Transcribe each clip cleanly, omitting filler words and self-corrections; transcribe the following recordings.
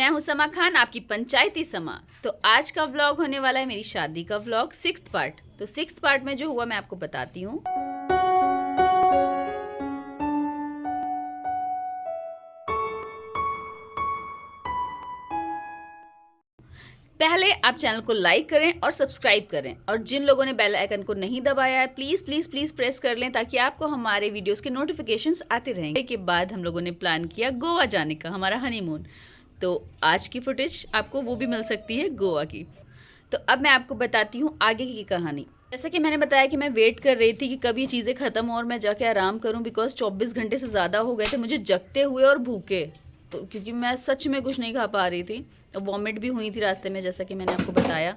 मैं हूं समा खान, आपकी पंचायती समा। तो आज का व्लॉग होने वाला है मेरी शादी का व्लॉग, 6th पार्ट। तो 6th पार्ट में जो हुआ मैं आपको बताती हूँ। पहले आप चैनल को लाइक करें और सब्सक्राइब करें, और जिन लोगों ने बेल आइकन को नहीं दबाया है प्लीज़ प्लीज़ प्लीज़ प्रेस कर लें, ताकि आपको हमारे वीडियोस के नोटिफिकेशंस आते रहेंगे। के बाद हम लोगों ने प्लान किया गोवा जाने का, हमारा हनीमून। तो आज की फुटेज आपको वो भी मिल सकती है गोवा की। तो अब मैं आपको बताती हूँ आगे की कहानी। जैसा कि मैंने बताया कि मैं वेट कर रही थी कि कब ये चीज़ें ख़त्म हो और मैं जाके आराम करूँ, बिकॉज 24 घंटे से ज़्यादा हो गए थे मुझे जगते हुए और भूखे। तो क्योंकि मैं सच में कुछ नहीं खा पा रही थी, वॉमिट भी हुई थी रास्ते में, जैसा कि मैंने आपको बताया।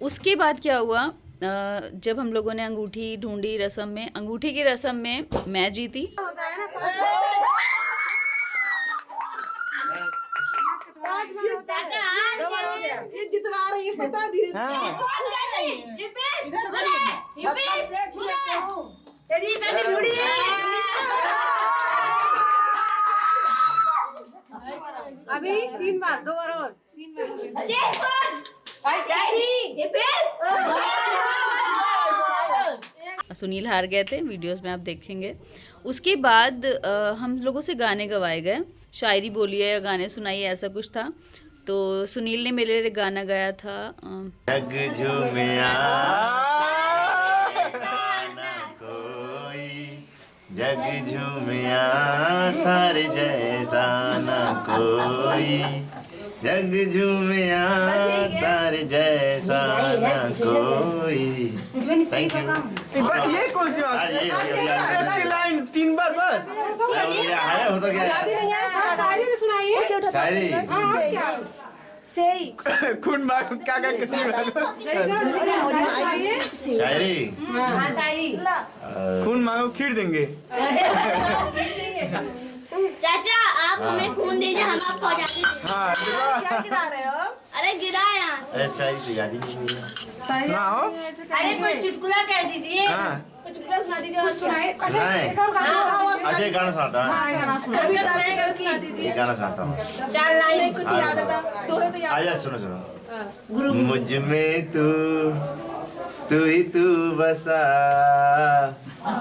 उसके बाद क्या हुआ, जब हम लोगों ने अंगूठी ढूंढी रस्म में, अंगूठी की रस्म में मैं जीती। जितवा रही है पता धीरे अभी 3 बार 2 बार और 3 बार। सुनील हार गए थे, वीडियोस में आप देखेंगे। उसके बाद हम लोगों से गाने गवाए गए, शायरी बोलिए या गाने सुनाइए, ऐसा कुछ था। तो सुनील ने मेरे लिए गाना गाया था, जग झूमिया कोई, जग झूमिया थारे जैसा न कोई, जग झूमिया तारे जैसा न कोई। Thank you. ये कौन सी बात है? लाइन 3 बार बस हो तो क्या शायरी भी सुनाइए। शायरी खून मांगो काका किसी शायरी खून मांगो खीर देंगे। चाचा आप हमें खून दीजिए, हम आपको आजादी देंगे। हाँ क्या गिरा रहे हो? अरे गिराया। अरे शायरी तो याद ही नहीं है। सुनाओ। अरे कोई चुटकुला कह दीजिए। हाँ कुछ चुटकुला सुना दीजिए और सुनाए। सुनाए? एक और गाना अच्छा एक गाना सुनाता हूँ, सुना दीजिए। एक गाना सुनाता हूँ। 4 लाइन कुछ याद आता तो है तो याद। आजा सुनो सुनो। मुझ में तू ही तू बसा,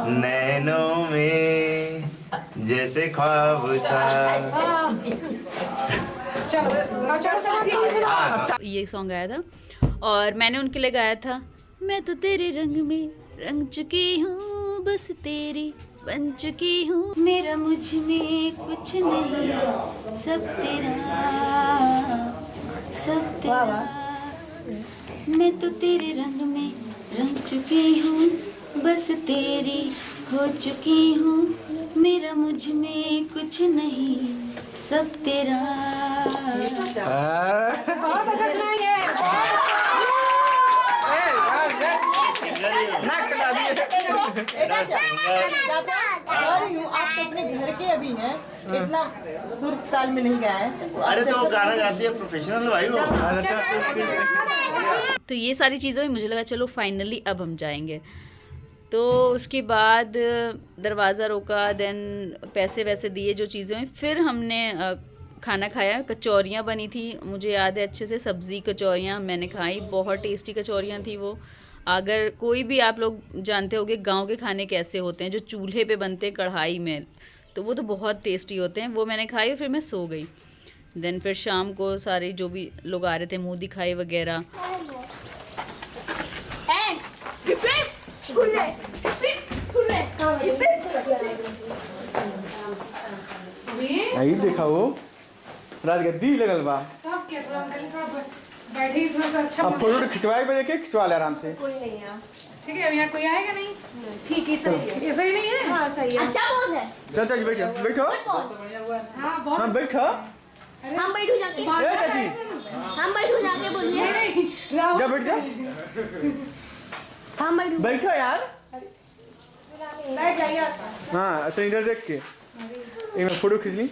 नैनों में जैसे ख्वाब सा। ये सॉन्ग गाया था और मैंने उनके लिए गाया था, मैं तो तेरे रंग में रंग चुकी हूँ, बस तेरी बन चुकी हूँ, मेरा मुझ में कुछ नहीं, सब तेरा सब तेरा। मैं तो तेरे रंग में रंग चुकी हूँ, बस तेरी हो चुकी हूँ, मेरा मुझ में कुछ नहीं, सब तेरा। बहुत अच्छा सुनाएंगे। आप तो अपने घर के अभी हैं, इतना सुर ताल में नहीं गाए। अरे तो वो गाना गाती है, प्रोफेशनल भाई वो। तो ये सारी चीज़ों में मुझे लगा चलो फाइनली अब हम जाएंगे। तो उसके बाद दरवाज़ा रोका, देन पैसे वैसे दिए जो चीज़ें हुई, फिर हमने खाना खाया। कचौरियाँ बनी थी, मुझे याद है अच्छे से, सब्ज़ी कचौरियाँ मैंने खाई, बहुत टेस्टी कचौरियाँ थी वो। अगर कोई भी आप लोग जानते होंगे गांव के खाने कैसे होते हैं, जो चूल्हे पे बनते हैं कढ़ाई में, तो वो तो बहुत टेस्टी होते हैं। वो मैंने खाई और फिर मैं सो गई। देन फिर शाम को सारे जो भी लोग आ रहे थे मुँह दिखाई वगैरह। नहीं देखा वो राजगद्दी लगल बा। बैठी थोड़ा सा अच्छा। अब फोटो खिंचवाए बजे के खिंचवा ले आराम से। कोई नहीं है। ठीक है, अब यहाँ कोई आएगा नहीं। ठीक ही सही है। ये सही नहीं है। हाँ सही है। अच्छा बहुत है। चल चल बैठो बैठो। हाँ बहुत। हाँ बैठो। हम बैठू जाके। ए चाची हम बैठू जाके बोलिए। नहीं जा बैठ जा। हम बैठू। बैठो यार। बैठ जाइए। हाँ अच्छा इधर देख के एक मैं फोटो खींच ली।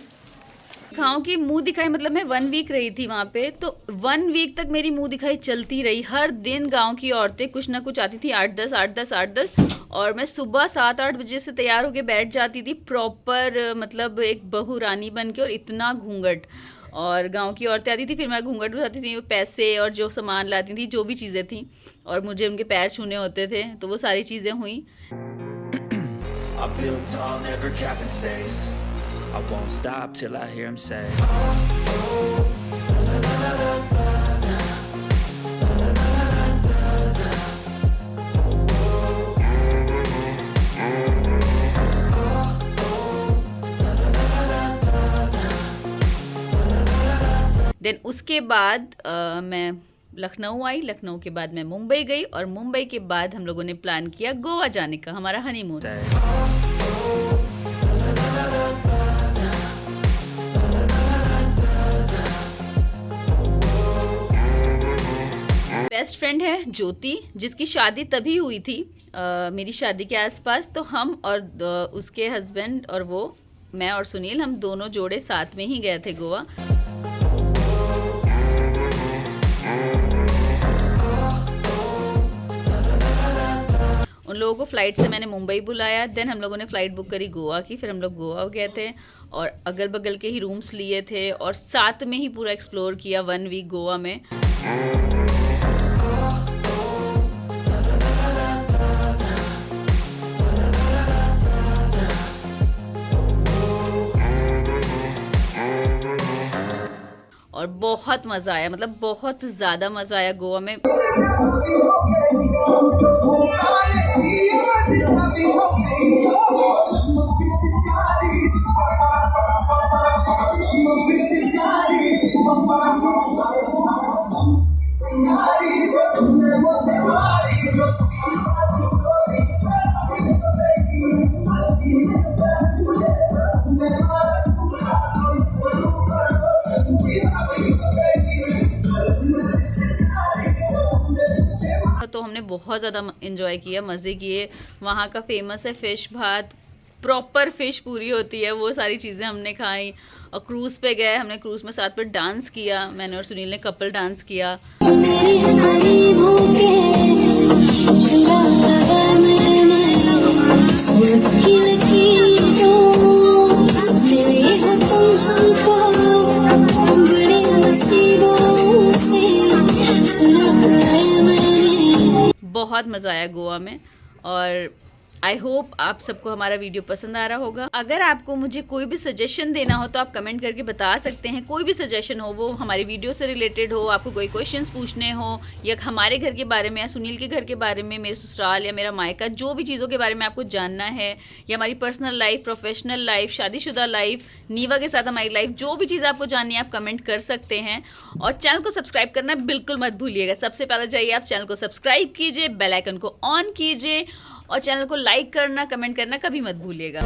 खाऊं कि मुंह दिखाई, मतलब मैं 1 वीक रही थी वहाँ पे, तो 1 वीक तक मेरी मुंह दिखाई चलती रही। हर दिन गांव की औरतें कुछ ना कुछ आती थी, 8-10 8-10 8-10, और मैं सुबह 7-8 बजे से तैयार होके बैठ जाती थी प्रॉपर, मतलब एक बहू रानी बन के, और इतना घूंघट। और गांव की औरतें आती थी, फिर मैं घूंघट उठाती थी, पैसे और जो सामान लाती थी, जो भी चीज़ें थी, और मुझे उनके पैर छूने होते थे, तो वो सारी चीज़ें हुई। I build tall, never cap in space. I won't stop till I hear him say. Then उसके बाद मैं लखनऊ आई, लखनऊ के बाद मैं मुंबई गई, और मुंबई के बाद हम लोगों ने प्लान किया गोवा जाने का, हमारा हनीमून। बेस्ट फ्रेंड है ज्योति, जिसकी शादी तभी हुई थी मेरी शादी के आसपास, तो हम और उसके हस्बैंड और वो, मैं और सुनील, हम दोनों जोड़े साथ में ही गए थे गोवा। उन लोगों को फ़्लाइट से मैंने मुंबई बुलाया, देन हम लोगों ने फ़्लाइट बुक करी गोवा की, फिर हम लोग गोवा गए थे और अगल बगल के ही रूम्स लिए थे और साथ में ही पूरा एक्सप्लोर किया 1 वीक गोवा में। और बहुत मज़ा आया, मतलब बहुत ज़्यादा मज़ा आया गोवा में। तो हमने बहुत ज़्यादा एंजॉय किया, मज़े किए। वहाँ का फेमस है फ़िश भात, प्रॉपर फ़िश पूरी होती है, वो सारी चीज़ें हमने खाई। और क्रूज़ पे गए, हमने क्रूज़ में साथ में डांस किया, मैंने और सुनील ने कपल डांस किया। बहुत मज़ा आया गोवा में, और आई होप आप सबको हमारा वीडियो पसंद आ रहा होगा। अगर आपको मुझे कोई भी सजेशन देना हो तो आप कमेंट करके बता सकते हैं। कोई भी सजेशन हो, वो हमारी वीडियो से रिलेटेड हो, आपको कोई क्वेश्चंस पूछने हो, या हमारे घर के बारे में, या सुनील के घर के बारे में, मेरे ससुराल या मेरा मायका, जो भी चीज़ों के बारे में आपको जानना है, या हमारी पर्सनल लाइफ, प्रोफेशनल लाइफ, शादीशुदा लाइफ, नीवा के साथ हमारी लाइफ, जो भी चीज़ आपको जाननी है आप कमेंट कर सकते हैं। और चैनल को सब्सक्राइब करना बिल्कुल मत भूलिएगा। सबसे पहले जाइए आप चैनल को सब्सक्राइब कीजिए, बेल आइकन को ऑन कीजिए, और चैनल को लाइक करना, कमेंट करना कभी मत भूलिएगा।